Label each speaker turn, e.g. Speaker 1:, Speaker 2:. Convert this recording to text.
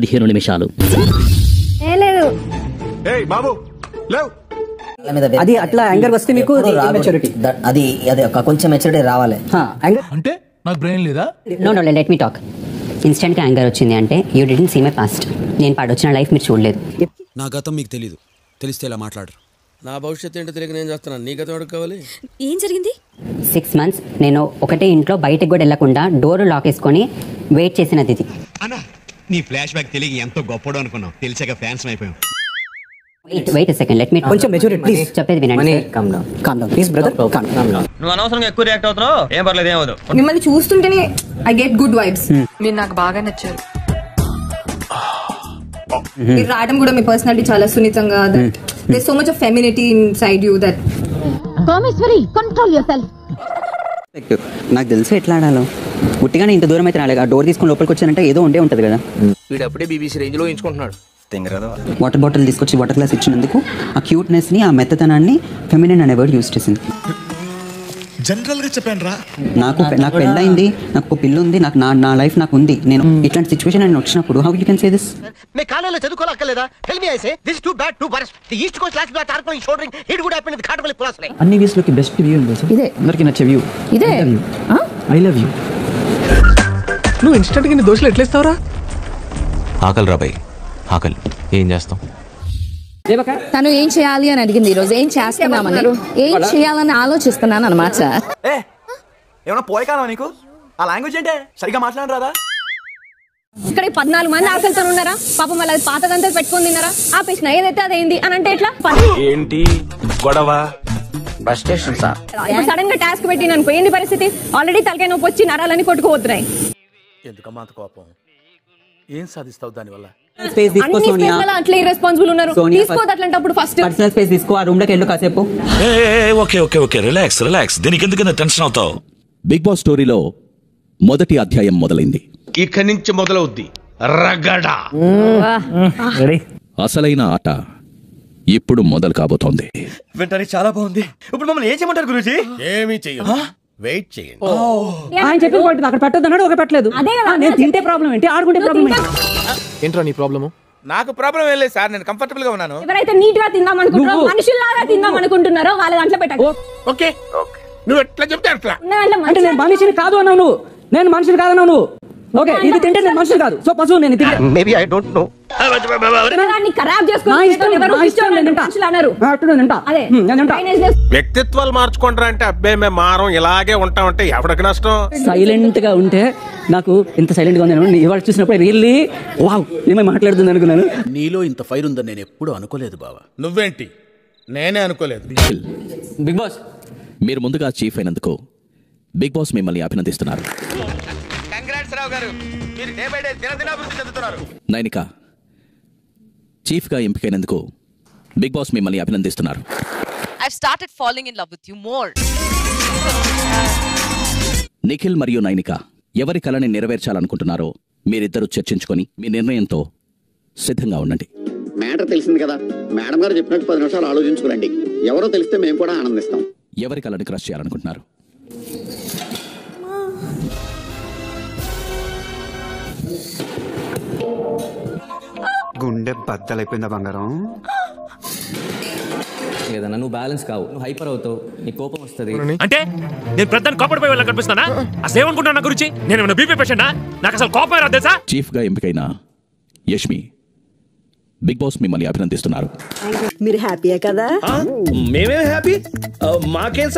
Speaker 1: 15 నిమిషాలు.
Speaker 2: అది అట్లా యాంగర్ వస్తే మీకు మెచ్యూరిటీ,
Speaker 3: అది కొంచెం మెచ్యూరిటీ రావాలి.
Speaker 4: అంటే నాకు బ్రెయిన్ లేదా?
Speaker 5: No let me talk. ఇన్స్టెంట్గా యాంగర్ వచ్చింది అంటే you didn't see my past. నేను పాడొచ్చిన లైఫ్ మీరు చూడలేదు.
Speaker 6: నా గతం మీకు తెలీదు, తెలిస్తే ఇలా మాట్లాడరు.
Speaker 7: నా భవిష్యత్తు ఏంటో తెలియక నేను చేస్తున్నాను, నీ గతం ఎవరికి కావాలి?
Speaker 8: ఏం జరిగింది?
Speaker 5: 6 months నేను ఒకటే ఇంట్లో బయటకు కూడా వెళ్లకుండా డోర్ లాక్ వేసుకొని వెయిట్ చేసినది ఇది.
Speaker 9: నీ ఫ్లాష్ బ్యాక్ తెలియక ఎంతో గొప్పడు అనుకున్నావు, తెలిసాక ఫ్యాన్స్ అయిపోయాం.
Speaker 5: వెయిట్ సెకండ్, లెట్ మీ
Speaker 2: కొంచెం మెచ్యూరిటీ ప్లీజ్.
Speaker 5: చెప్పేది వినండి.
Speaker 2: Calm down please brother, calm down.
Speaker 7: నువ్వు అనవసరంగా ఎక్కువ రియాక్ట్ అవుతున్నావు. ఏం పర్లేదు, ఏమవుదు.
Speaker 8: మిమ్మల్ని చూస్తుంటేనే ఐ గెట్ గుడ్ వైబ్స్. మీరు నాకు బాగా నచ్చారు. మీరు రాయడం కూడా మీ పర్సనాలిటీ చాలా సున్నితంగా, there so much of femininity inside you that
Speaker 10: Kameshwari control yourself.
Speaker 2: నాకు తెలుసు ఎట్లా ఆడాలో. ఉట్టిగానే ఇంత దూరం అయితే రాలేదు. ఆ డోర్ తీసుకొని లోపలికి వచ్చానంటే ఏదో ఉండే ఉంటుంది కదా.
Speaker 7: వీడప్పుడే బీబీసీ రేంజ్ లో ఎంచుకుంటున్నాడు.
Speaker 2: వాటర్ బాటిల్ తీసుకొచ్చి వాటర్ గ్లాస్ ఇచ్చినందుకు ఆ క్యూట్నెస్ ని, ఆ మెత్తదనాన్ని ఫెమినిన్ అనే వర్డ్ యూజ్ చేసింది.
Speaker 4: జనరల్ గా చెప్పాను రా.
Speaker 2: నాకు పెళ్ళైంది, నాకు ఒక పిల్ల ఉంది, నాకు నా లైఫ్ నాకు ఉంది. నేను ఇట్లాంటి సిచ్యువేషన్ నేను వచ్చినప్పుడు how you can say this?
Speaker 11: మే కాలేజీలో చదువుకోలేదా? Tell me I say this too bad to worst. The east coast last black ఆర్కోయింగ్ shouldering it would happen with కాటవలి పులాస్లే.
Speaker 2: అన్ని వ్యూస్ లోకి బెస్ట్ వ్యూ ఉంది సార్.
Speaker 10: ఇదే
Speaker 2: అందరికీ నచ్చే వ్యూ
Speaker 10: ఇదే.
Speaker 2: I love you.
Speaker 4: నువ్వు ఇన్స్టెంట్ గా నీ దోశలు ఎట్లేస్తావురా?
Speaker 9: ఆకలి రాబాయ్, ఆకలి. ఏం చేస్తాం?
Speaker 10: తను ఏం చేయాలి అని అడిగింది. ఈ రోజు ఏం చేస్తున్నామని, ఏం చేయాలని ఆలోచిస్తున్నాను అన్నమాట.
Speaker 11: ఏమన్నా పోయకానా నీకు? ఆ లాంగ్వేజ్ ఏంటే? సరిగా మాట్లాడరాదా?
Speaker 8: ఇక్కడ 14 మంది ఆకలితో ఉన్నారా? పాపం వాళ్ళ పాతదంతా పెట్టుకొని తిన్నారా? ఆపేసిన ఏదైతే అదేంది అని అంటే ఎట్లా?
Speaker 7: ఏంటి గొడవ? Bus station sir.
Speaker 8: ఇప్పుడు సడన్ గా టాస్క్ పెట్టిన అనుకో, ఏంది పరిస్థితి? ఆల్రెడీ తలకాయ నొప్పి వచ్చి నరాలన్నీ కొట్టుకుపోతున్నాయి.
Speaker 7: ఎందుకమ్మా అంత కోపం? ఏం సాధిస్తావు దానివల్ల?
Speaker 2: స్పేస్ తీసుకో సోనియా.
Speaker 8: అట్లా ఇర్రెస్పాన్సిబుల్ ఉన్నారు. తీసుకోదు అట్లాంటప్పుడు ఫస్ట్
Speaker 2: పర్సనల్ స్పేస్ తీసుకో. ఆ రూమ్ లోకి వెళ్ళు కాసేపు.
Speaker 9: Okay relax. దీనికి ఎందుకు టెన్షన్ అవుతావు?
Speaker 1: బిగ్ బాస్ స్టోరీలో మొదటి అధ్యాయం మొదలైంది.
Speaker 7: ఇక్కడి నుంచి మొదలవుద్ది రగడ.
Speaker 1: అసలైన ఆట ఇప్పుడు మొదలు కాబోతోంది.
Speaker 11: వింటానికి చాలా బాగుంది. ఇప్పుడు మమ్మల్ని ఏం చేయమంటారు గురూజీ?
Speaker 7: ఏమీ చెయ్యదు, వెయిట్ చేయండి.
Speaker 2: ఆయన చెప్పిన పాయింట్ అక్కడ పెట్టొద్దు అన్నాడు, ఒక పెట్టలేదు. నేను తింటే ప్రాబ్లం ఏంటి, ఆడుకుంటే ప్రాబ్లం ఏంటి?
Speaker 4: ఏంట్రా నీ ప్రాబ్లము?
Speaker 7: నాకు ప్రాబ్లం ఏం లేదు సార్, నేను కంఫర్టబుల్ గా ఉన్నాను.
Speaker 8: ఎవరైతే నీట్ గా తిందాం అనుకుంటారో, మనుషుల్లాగా తిందాం అనుకుంటున్నారో వాళ్ళ దాంట్లో పెట్టండి.
Speaker 7: ఓకే, నువ్వు ఎట్లా చెప్తే అట్లా.
Speaker 2: అంటే నేను మనిషిని కాదు అన్నావు నువ్వు, నేను మనిషిని కాదన్నావు నువ్వు. ఓకే, ఇది తింటే నేను మనిషిని కాదు, సో పశువు నేను తింటే.
Speaker 11: Maybe I don't know.
Speaker 7: వ్యక్తిత్వాలు మార్చుకుంటారా అంటే అబ్బే మేము మారం ఇలాగే ఉంటామంటే ఎవరికి నష్టం?
Speaker 2: సైలెంట్ గా ఉంటే నాకు ఇంత సైలెంట్ గా ఉంది. ఇవాళ చూసినప్పుడు రియల్లీ వావ్, ఏమై మాట్లాడుతుంది అనుకున్నాను.
Speaker 9: నీలో ఇంత ఫైర్ ఉందని నేను ఎప్పుడు అనుకోలేదు బావా.
Speaker 7: నువ్వేంటి? నేనే అనుకోలేదు.
Speaker 2: బిగ్ బాస్,
Speaker 1: మీరు ముందుగా చీఫ్ అయినందుకు బిగ్ బాస్ మిమ్మల్ని అభినందిస్తున్నారు.
Speaker 11: కంగ్రాట్స్ రావు గారు, మీరు డే బై డే దినదినాభివృద్ధి చెందుతున్నారు.
Speaker 1: నైనిక, చీఫ్ గా ఎంపికైనందుకు బిగ్ బాస్ మిమ్మల్ని అభినందిస్తున్నారు.
Speaker 8: I've started falling in love with you more.
Speaker 1: Nikhil మరియు నైనిక ఎవరి కలని నెరవేర్చాలనుకుంటున్నారో మీరిద్దరూ చర్చించుకొని మీ నిర్ణయంతో సిద్ధంగా ఉండండి.
Speaker 12: మ్యాటర్ తెలిసింది కదా, మేడం గారు చెప్పినట్టు 10 నిమిషాలు ఆలోచించుకోండి. ఎవరో తెలిస్తే మేము కూడా ఆనందిస్తాం.
Speaker 1: ఎవరి కలని క్రష్ చేయాలనుకుంటున్నారు?
Speaker 12: గుండె బద్దలైపోయిందా బంగారం?
Speaker 3: లేదన్నా, నువ్వు బ్యాలెన్స్ కావు, నువ్వు హైపర్ అవుతావు, నీ కోపం వస్తుంది.
Speaker 7: అంటే నేను ప్రధాని కోపడిపోయి వాళ్ళ కనిపిస్తానా? అసలు ఏమనుకుంటున్నా నా గురించి? నేను ఏమైనా బీపీ పేషెంటా? నాకు అసలు కోపం రాదు తెలుసా?
Speaker 1: చీఫ్ గా ఎంపికైన యష్మి, బిగ్ బాస్ మిమ్మల్ని అభినందిస్తున్నారు.
Speaker 2: మీరు హ్యాపీయే కదా?
Speaker 7: మేమేం హ్యాపీ, మాకేం